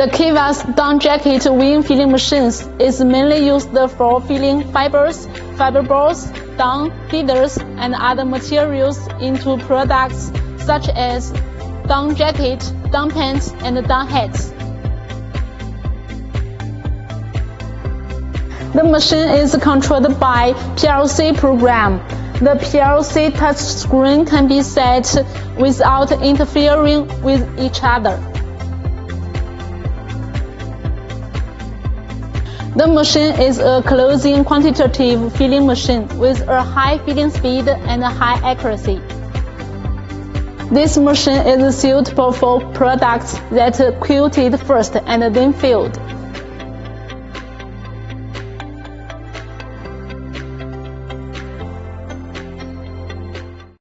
The Kivas down jacket wing filling machines is mainly used for filling fibers, fiber balls, down feathers, and other materials into products such as down jacket, down pants, and down hats. The machine is controlled by PLC program. The PLC touchscreen can be set without interfering with each other. The machine is a closing quantitative filling machine with a high filling speed and high accuracy. This machine is suitable for products that quilted first and then filled.